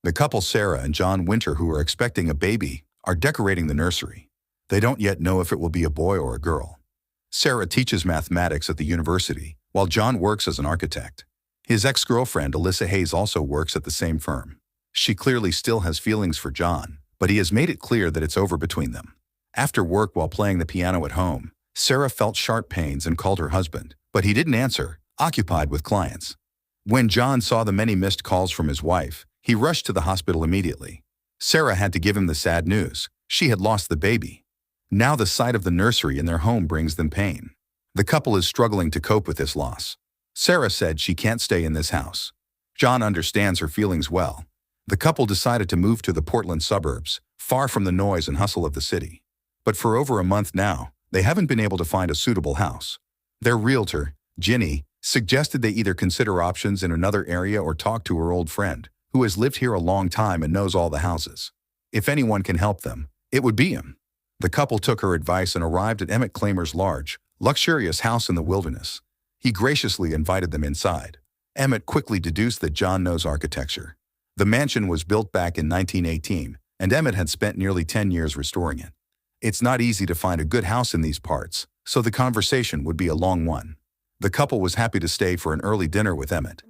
The couple Sarah and John Winter, who are expecting a baby, are decorating the nursery. They don't yet know if it will be a boy or a girl. Sarah teaches mathematics at the university, while John works as an architect. His ex-girlfriend Alyssa Hayes also works at the same firm. She clearly still has feelings for John, but he has made it clear that it's over between them. After work while playing the piano at home, Sarah felt sharp pains and called her husband, but he didn't answer, occupied with clients. When John saw the many missed calls from his wife, he rushed to the hospital immediately. Sarah had to give him the sad news. She had lost the baby. Now the sight of the nursery in their home brings them pain. The couple is struggling to cope with this loss. Sarah said she can't stay in this house. John understands her feelings well. The couple decided to move to the Portland suburbs, far from the noise and hustle of the city. But for over a month now, they haven't been able to find a suitable house. Their realtor, Ginny, suggested they either consider options in another area or talk to her old friend, who has lived here a long time and knows all the houses. If anyone can help them, it would be him. The couple took her advice and arrived at Emmett Claimer's large, luxurious house in the wilderness. He graciously invited them inside. Emmett quickly deduced that John knows architecture. The mansion was built back in 1918, and Emmett had spent nearly 10 years restoring it. It's not easy to find a good house in these parts, so the conversation would be a long one. The couple was happy to stay for an early dinner with Emmett.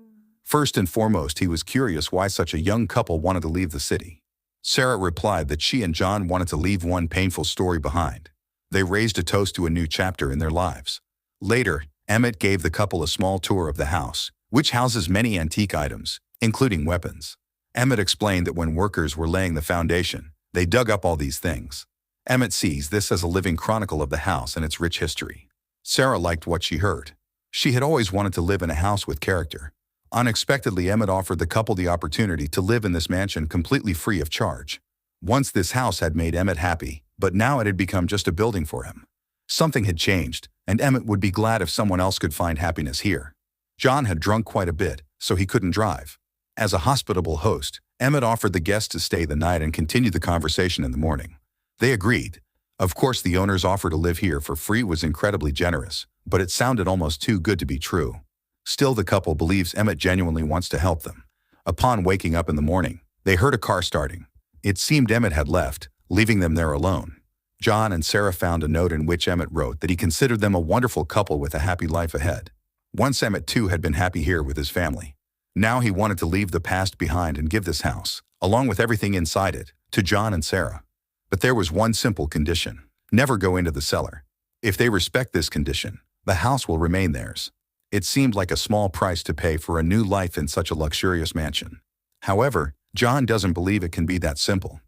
First and foremost, he was curious why such a young couple wanted to leave the city. Sarah replied that she and John wanted to leave one painful story behind. They raised a toast to a new chapter in their lives. Later, Emmett gave the couple a small tour of the house, which houses many antique items, including weapons. Emmett explained that when workers were laying the foundation, they dug up all these things. Emmett sees this as a living chronicle of the house and its rich history. Sarah liked what she heard. She had always wanted to live in a house with character. Unexpectedly, Emmett offered the couple the opportunity to live in this mansion completely free of charge. Once this house had made Emmett happy, but now it had become just a building for him. Something had changed, and Emmett would be glad if someone else could find happiness here. John had drunk quite a bit, so he couldn't drive. As a hospitable host, Emmett offered the guests to stay the night and continue the conversation in the morning. They agreed. Of course, the owner's offer to live here for free was incredibly generous, but it sounded almost too good to be true. Still, the couple believes Emmett genuinely wants to help them. Upon waking up in the morning, they heard a car starting. It seemed Emmett had left, leaving them there alone. John and Sarah found a note in which Emmett wrote that he considered them a wonderful couple with a happy life ahead. Once Emmett too had been happy here with his family. Now he wanted to leave the past behind and give this house, along with everything inside it, to John and Sarah. But there was one simple condition: never go into the cellar. If they respect this condition, the house will remain theirs. It seemed like a small price to pay for a new life in such a luxurious mansion. However, John doesn't believe it can be that simple.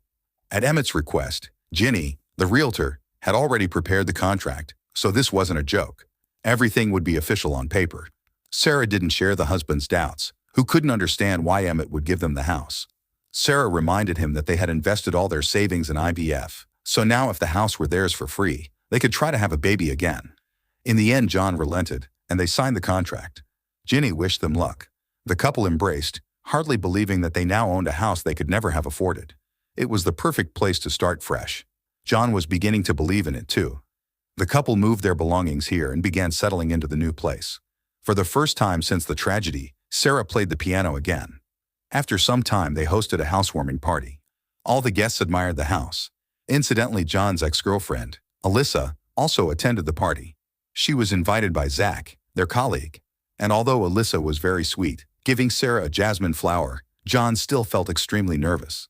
At Emmett's request, Ginny, the realtor, had already prepared the contract, so this wasn't a joke. Everything would be official on paper. Sarah didn't share the husband's doubts, who couldn't understand why Emmett would give them the house. Sarah reminded him that they had invested all their savings in IVF, so now if the house were theirs for free, they could try to have a baby again. In the end, John relented, and they signed the contract. Ginny wished them luck. The couple embraced, hardly believing that they now owned a house they could never have afforded. It was the perfect place to start fresh. John was beginning to believe in it too. The couple moved their belongings here and began settling into the new place. For the first time since the tragedy, Sarah played the piano again. After some time, they hosted a housewarming party. All the guests admired the house. Incidentally, John's ex-girlfriend, Alyssa, also attended the party. She was invited by Zach, their colleague. And although Alyssa was very sweet, giving Sarah a jasmine flower, John still felt extremely nervous.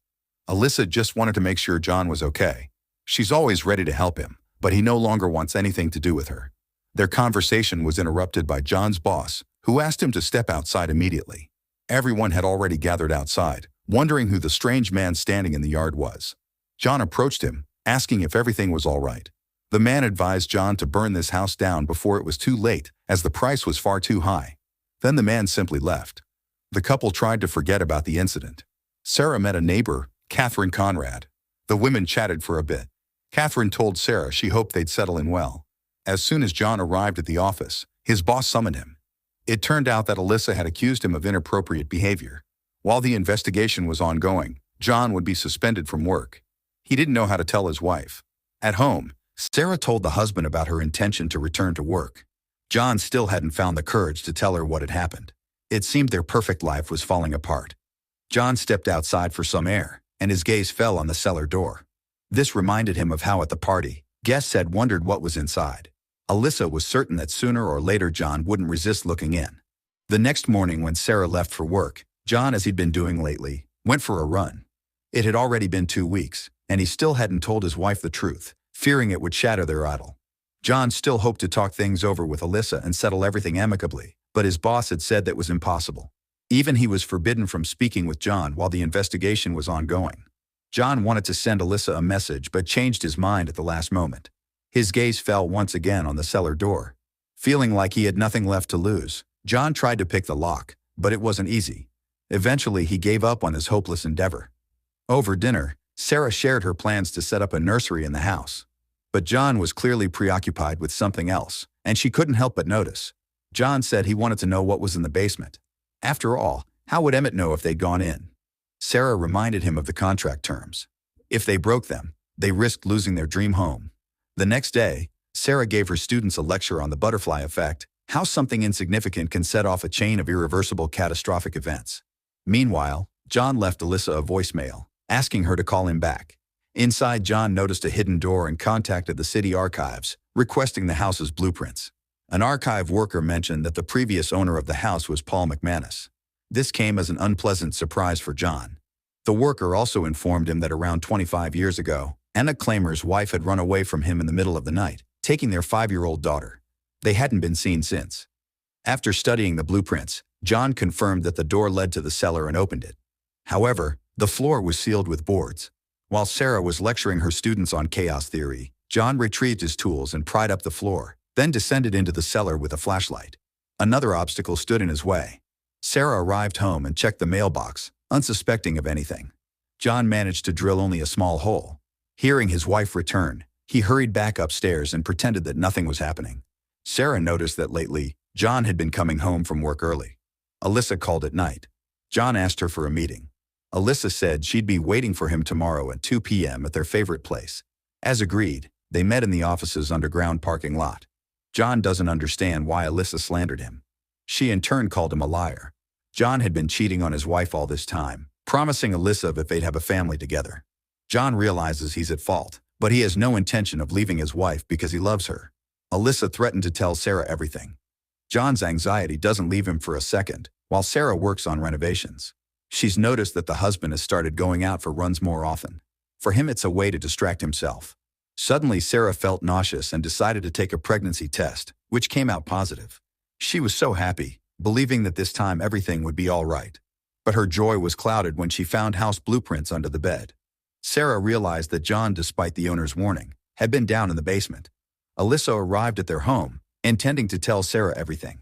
Alyssa just wanted to make sure John was okay. She's always ready to help him, but he no longer wants anything to do with her. Their conversation was interrupted by John's boss, who asked him to step outside immediately. Everyone had already gathered outside, wondering who the strange man standing in the yard was. John approached him, asking if everything was all right. The man advised John to burn this house down before it was too late, as the price was far too high. Then the man simply left. The couple tried to forget about the incident. Sarah met a neighbor, Catherine Conrad. The women chatted for a bit. Catherine told Sarah she hoped they'd settle in well. As soon as John arrived at the office, his boss summoned him. It turned out that Alyssa had accused him of inappropriate behavior. While the investigation was ongoing, John would be suspended from work. He didn't know how to tell his wife. At home, Sarah told the husband about her intention to return to work. John still hadn't found the courage to tell her what had happened. It seemed their perfect life was falling apart. John stepped outside for some air, and his gaze fell on the cellar door. This reminded him of how at the party, guests had wondered what was inside. Alyssa was certain that sooner or later John wouldn't resist looking in. The next morning when Sarah left for work, John, as he'd been doing lately, went for a run. It had already been 2 weeks, and he still hadn't told his wife the truth, fearing it would shatter their idyll. John still hoped to talk things over with Alyssa and settle everything amicably, but his boss had said that was impossible. Even he was forbidden from speaking with John while the investigation was ongoing. John wanted to send Alyssa a message but changed his mind at the last moment. His gaze fell once again on the cellar door. Feeling like he had nothing left to lose, John tried to pick the lock, but it wasn't easy. Eventually, he gave up on his hopeless endeavor. Over dinner, Sarah shared her plans to set up a nursery in the house. But John was clearly preoccupied with something else, and she couldn't help but notice. John said he wanted to know what was in the basement. After all, how would Emmett know if they'd gone in? Sarah reminded him of the contract terms. If they broke them, they risked losing their dream home. The next day, Sarah gave her students a lecture on the butterfly effect, how something insignificant can set off a chain of irreversible catastrophic events. Meanwhile, John left Alyssa a voicemail, asking her to call him back. Inside, John noticed a hidden door and contacted the city archives, requesting the house's blueprints. An archive worker mentioned that the previous owner of the house was Paul McManus. This came as an unpleasant surprise for John. The worker also informed him that around 25 years ago, Anna Claimer's wife had run away from him in the middle of the night, taking their 5-year-old daughter. They hadn't been seen since. After studying the blueprints, John confirmed that the door led to the cellar and opened it. However, the floor was sealed with boards. While Sarah was lecturing her students on chaos theory, John retrieved his tools and pried up the floor, then descended into the cellar with a flashlight. Another obstacle stood in his way. Sarah arrived home and checked the mailbox, unsuspecting of anything. John managed to drill only a small hole. Hearing his wife return, he hurried back upstairs and pretended that nothing was happening. Sarah noticed that lately, John had been coming home from work early. Alyssa called at night. John asked her for a meeting. Alyssa said she'd be waiting for him tomorrow at 2 p.m. at their favorite place. As agreed, they met in the office's underground parking lot. John doesn't understand why Alyssa slandered him. She in turn called him a liar. John had been cheating on his wife all this time, promising Alyssa that they'd have a family together. John realizes he's at fault, but he has no intention of leaving his wife because he loves her. Alyssa threatened to tell Sarah everything. John's anxiety doesn't leave him for a second, while Sarah works on renovations. She's noticed that the husband has started going out for runs more often. For him, it's a way to distract himself. Suddenly, Sarah felt nauseous and decided to take a pregnancy test, which came out positive. She was so happy, believing that this time everything would be all right. But her joy was clouded when she found house blueprints under the bed. Sarah realized that John, despite the owner's warning, had been down in the basement. Alyssa arrived at their home, intending to tell Sarah everything.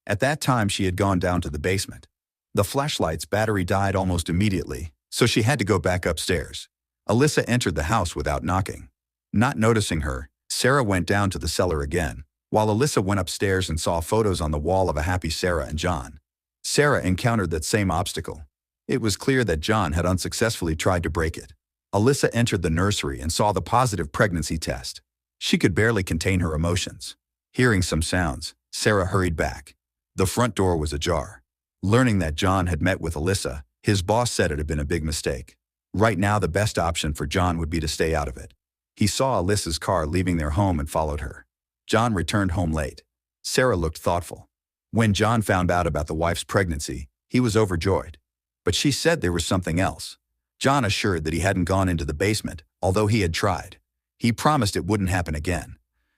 At that time, she had gone down to the basement. The flashlight's battery died almost immediately, so she had to go back upstairs. Alyssa entered the house without knocking. Not noticing her, Sarah went down to the cellar again, while Alyssa went upstairs and saw photos on the wall of a happy Sarah and John. Sarah encountered that same obstacle. It was clear that John had unsuccessfully tried to break it. Alyssa entered the nursery and saw the positive pregnancy test. She could barely contain her emotions. Hearing some sounds, Sarah hurried back. The front door was ajar. Learning that John had met with Alyssa, his boss said it had been a big mistake. Right now, the best option for John would be to stay out of it. He saw Alyssa's car leaving their home and followed her. John returned home late. Sarah looked thoughtful. When John found out about the wife's pregnancy, he was overjoyed. But she said there was something else. John assured that he hadn't gone into the basement, although he had tried. He promised it wouldn't happen again.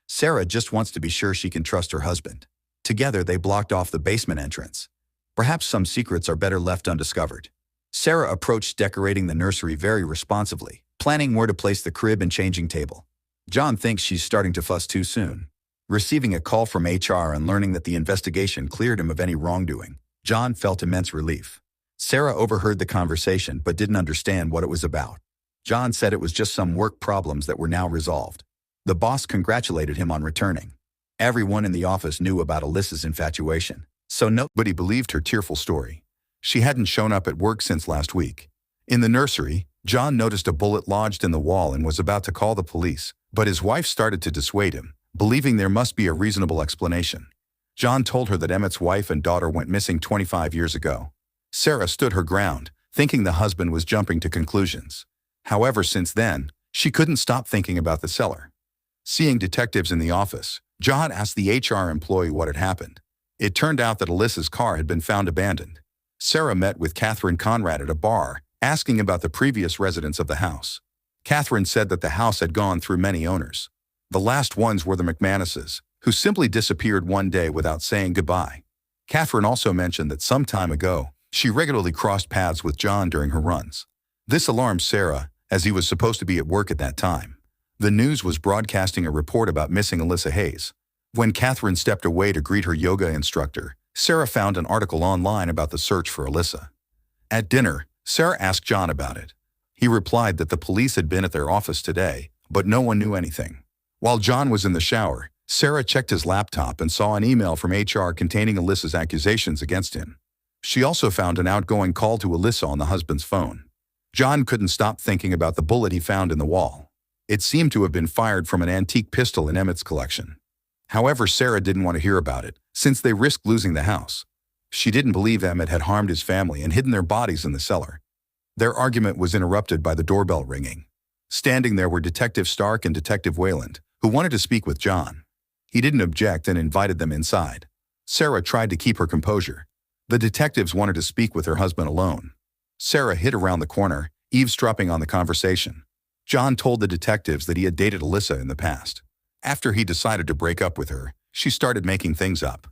Sarah just wants to be sure she can trust her husband. Together, they blocked off the basement entrance. Perhaps some secrets are better left undiscovered. Sarah approached decorating the nursery very responsively, planning where to place the crib and changing table. John thinks she's starting to fuss too soon. Receiving a call from HR and learning that the investigation cleared him of any wrongdoing, John felt immense relief. Sarah overheard the conversation but didn't understand what it was about. John said it was just some work problems that were now resolved. The boss congratulated him on returning. Everyone in the office knew about Alyssa's infatuation, so nobody believed her tearful story. She hadn't shown up at work since last week. In the nursery, John noticed a bullet lodged in the wall and was about to call the police, but his wife started to dissuade him, believing there must be a reasonable explanation. John told her that Emmett's wife and daughter went missing 25 years ago. Sarah stood her ground, thinking the husband was jumping to conclusions. However, since then, she couldn't stop thinking about the cellar. Seeing detectives in the office, John asked the HR employee what had happened. It turned out that Alyssa's car had been found abandoned. Sarah met with Catherine Conrad at a bar, asking about the previous residents of the house. Catherine said that the house had gone through many owners. The last ones were the McManuses, who simply disappeared one day without saying goodbye. Catherine also mentioned that some time ago, she regularly crossed paths with John during her runs. This alarmed Sarah, as he was supposed to be at work at that time. The news was broadcasting a report about missing Alyssa Hayes. When Catherine stepped away to greet her yoga instructor, Sarah found an article online about the search for Alyssa. At dinner, Sarah asked John about it. He replied that the police had been at their office today, but no one knew anything. While John was in the shower, Sarah checked his laptop and saw an email from HR containing Alyssa's accusations against him. She also found an outgoing call to Alyssa on the husband's phone. John couldn't stop thinking about the bullet he found in the wall. It seemed to have been fired from an antique pistol in Emmett's collection. However, Sarah didn't want to hear about it, since they risked losing the house. She didn't believe Emmett had harmed his family and hidden their bodies in the cellar. Their argument was interrupted by the doorbell ringing. Standing there were Detective Stark and Detective Wayland, who wanted to speak with John. He didn't object and invited them inside. Sarah tried to keep her composure. The detectives wanted to speak with her husband alone. Sarah hid around the corner, eavesdropping on the conversation. John told the detectives that he had dated Alyssa in the past. After he decided to break up with her, she started making things up.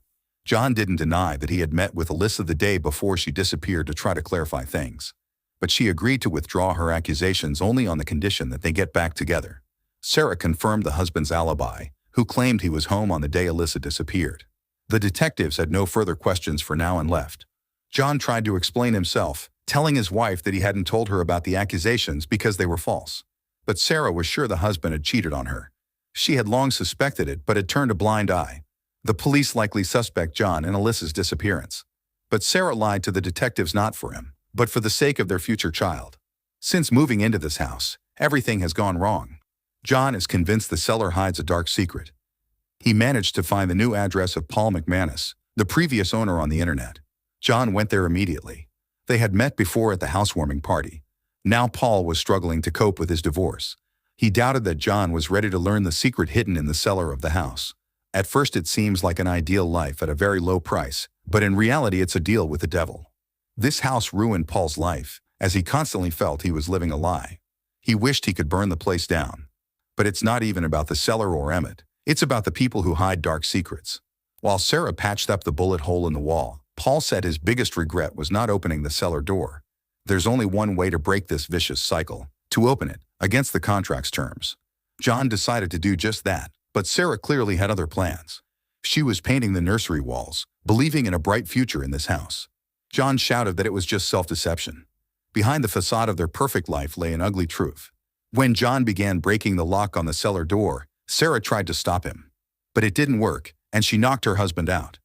John didn't deny that he had met with Alyssa the day before she disappeared to try to clarify things. But she agreed to withdraw her accusations only on the condition that they get back together. Sarah confirmed the husband's alibi, who claimed he was home on the day Alyssa disappeared. The detectives had no further questions for now and left. John tried to explain himself, telling his wife that he hadn't told her about the accusations because they were false. But Sarah was sure the husband had cheated on her. She had long suspected it but had turned a blind eye. The police likely suspect John in Alyssa's disappearance. But Sarah lied to the detectives not for him, but for the sake of their future child. Since moving into this house, everything has gone wrong. John is convinced the cellar hides a dark secret. He managed to find the new address of Paul McManus, the previous owner, on the internet. John went there immediately. They had met before at the housewarming party. Now Paul was struggling to cope with his divorce. He doubted that John was ready to learn the secret hidden in the cellar of the house. At first it seems like an ideal life at a very low price, but in reality it's a deal with the devil. This house ruined Paul's life, as he constantly felt he was living a lie. He wished he could burn the place down. But it's not even about the cellar or Emmett. It's about the people who hide dark secrets. While Sarah patched up the bullet hole in the wall, Paul said his biggest regret was not opening the cellar door. There's only one way to break this vicious cycle: to open it, against the contract's terms. John decided to do just that, but Sarah clearly had other plans. She was painting the nursery walls, believing in a bright future in this house. John shouted that it was just self-deception. Behind the facade of their perfect life lay an ugly truth. When John began breaking the lock on the cellar door, Sarah tried to stop him. But it didn't work, and she knocked her husband out.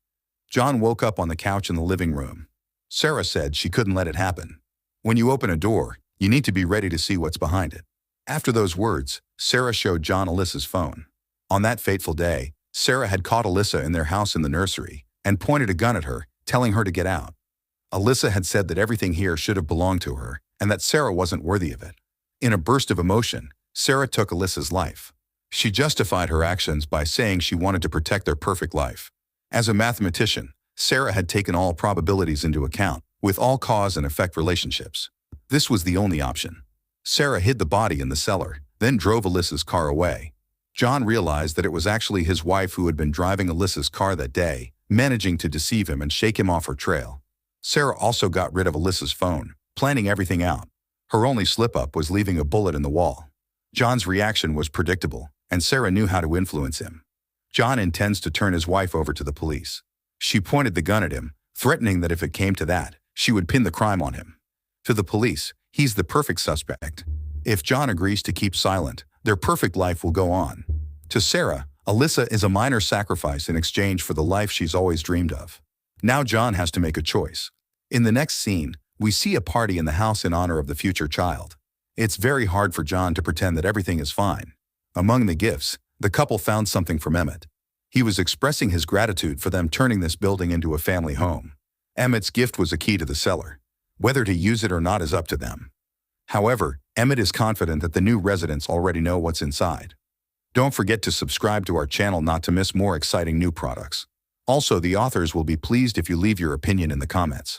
John woke up on the couch in the living room. Sarah said she couldn't let it happen. When you open a door, you need to be ready to see what's behind it. After those words, Sarah showed John Alyssa's phone. On that fateful day, Sarah had caught Alyssa in their house in the nursery and pointed a gun at her, telling her to get out. Alyssa had said that everything here should have belonged to her and that Sarah wasn't worthy of it. In a burst of emotion, Sarah took Alyssa's life. She justified her actions by saying she wanted to protect their perfect life. As a mathematician, Sarah had taken all probabilities into account, with all cause and effect relationships. This was the only option. Sarah hid the body in the cellar, then drove Alyssa's car away. John realized that it was actually his wife who had been driving Alyssa's car that day, managing to deceive him and shake him off her trail. Sarah also got rid of Alyssa's phone, planning everything out. Her only slip-up was leaving a bullet in the wall. John's reaction was predictable, and Sarah knew how to influence him. John intends to turn his wife over to the police. She pointed the gun at him, threatening that if it came to that, she would pin the crime on him. To the police, he's the perfect suspect. If John agrees to keep silent, their perfect life will go on. To Sarah, Alyssa is a minor sacrifice in exchange for the life she's always dreamed of. Now John has to make a choice. In the next scene, we see a party in the house in honor of the future child. It's very hard for John to pretend that everything is fine. Among the gifts, the couple found something from Emmett. He was expressing his gratitude for them turning this building into a family home. Emmett's gift was a key to the cellar. Whether to use it or not is up to them. However, Emmett is confident that the new residents already know what's inside. Don't forget to subscribe to our channel not to miss more exciting new products. Also, the authors will be pleased if you leave your opinion in the comments.